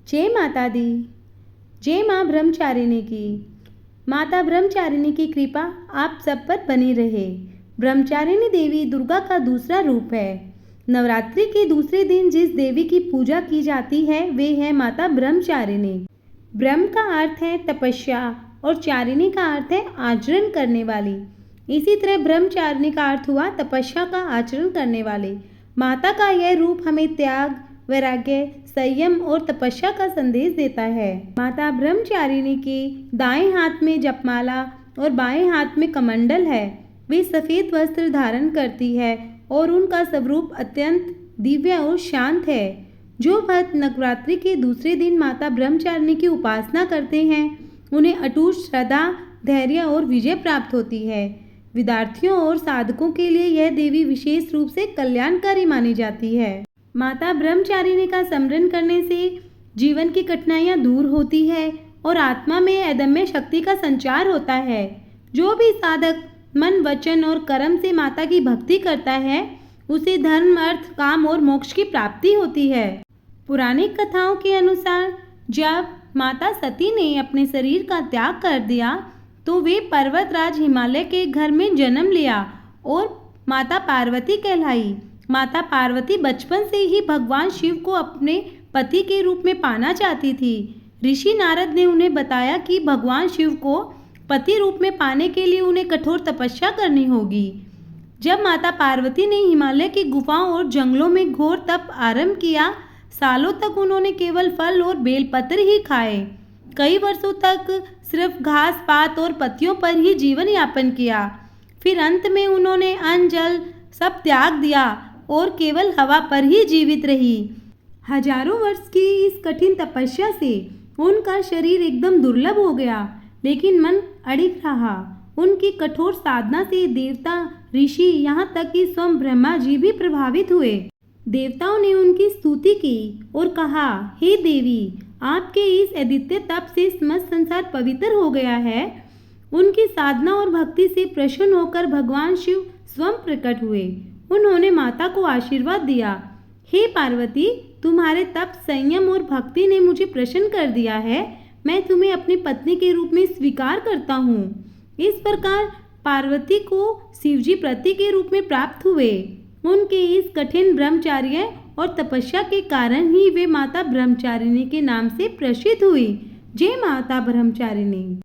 जय माता दी। जय माँ ब्रह्मचारिणी की। माता ब्रह्मचारिणी की कृपा आप सब पर बनी रहे। ब्रह्मचारिणी देवी दुर्गा का दूसरा रूप है। नवरात्रि के दूसरे दिन जिस देवी की पूजा की जाती है वे है माता ब्रह्मचारिणी। ब्रह्म का अर्थ है तपस्या और चारिणी का अर्थ है आचरण करने वाली। इसी तरह ब्रह्मचारिणी का अर्थ हुआ तपस्या का आचरण करने वाले। माता का यह रूप हमें त्याग, वैराग्य, संयम और तपस्या का संदेश देता है। माता ब्रह्मचारिणी के दाएं हाथ में जपमाला और बाएं हाथ में कमंडल है। वे सफेद वस्त्र धारण करती है और उनका स्वरूप अत्यंत दिव्य और शांत है। जो भक्त नवरात्रि के दूसरे दिन माता ब्रह्मचारिणी की उपासना करते हैं उन्हें अटूट श्रद्धा, धैर्य और विजय प्राप्त होती है। विद्यार्थियों और साधकों के लिए यह देवी विशेष रूप से कल्याणकारी मानी जाती है। माता ब्रह्मचारिणी का स्मरण करने से जीवन की कठिनाइयाँ दूर होती है और आत्मा में अदम्य शक्ति का संचार होता है। जो भी साधक मन, वचन और कर्म से माता की भक्ति करता है उसे धर्म, अर्थ, काम और मोक्ष की प्राप्ति होती है। पुरानी कथाओं के अनुसार जब माता सती ने अपने शरीर का त्याग कर दिया तो वे पर्वतराज हिमालय के घर में जन्म लिया और माता पार्वती कहलाई। माता पार्वती बचपन से ही भगवान शिव को अपने पति के रूप में पाना चाहती थी। ऋषि नारद ने उन्हें बताया कि भगवान शिव को पति रूप में पाने के लिए उन्हें कठोर तपस्या करनी होगी। जब माता पार्वती ने हिमालय की गुफाओं और जंगलों में घोर तप आरंभ किया, सालों तक उन्होंने केवल फल और बेलपत्र ही खाए। कई वर्षों तक सिर्फ घास, पात और पत्तियों पर ही जीवन यापन किया। फिर अंत में उन्होंने अन्न, जल सब त्याग दिया और केवल हवा पर ही जीवित रही। हजारों वर्ष की इस कठिन तपस्या से उनका शरीर एकदम दुर्लभ हो गया, लेकिन मन अडिग रहा। उनकी कठोर साधना से देवता, ऋषि, यहाँ तक कि स्वयं ब्रह्मा जी भी प्रभावित हुए। देवताओं ने उनकी स्तुति की और कहा, हे देवी, आपके इस अद्वितीय तप से समस्त संसार पवित्र हो गया है। उनकी साधना और भक्ति से प्रसन्न होकर भगवान शिव स्वयं प्रकट हुए। उन्होंने माता को आशीर्वाद दिया, हे पार्वती, तुम्हारे तप, संयम और भक्ति ने मुझे प्रसन्न कर दिया है। मैं तुम्हें अपनी पत्नी के रूप में स्वीकार करता हूँ। इस प्रकार पार्वती को शिवजी पति के रूप में प्राप्त हुए। उनके इस कठिन ब्रह्मचर्य और तपस्या के कारण ही वे माता ब्रह्मचारिणी के नाम से प्रसिद्ध हुई। जय माता ब्रह्मचारिणी।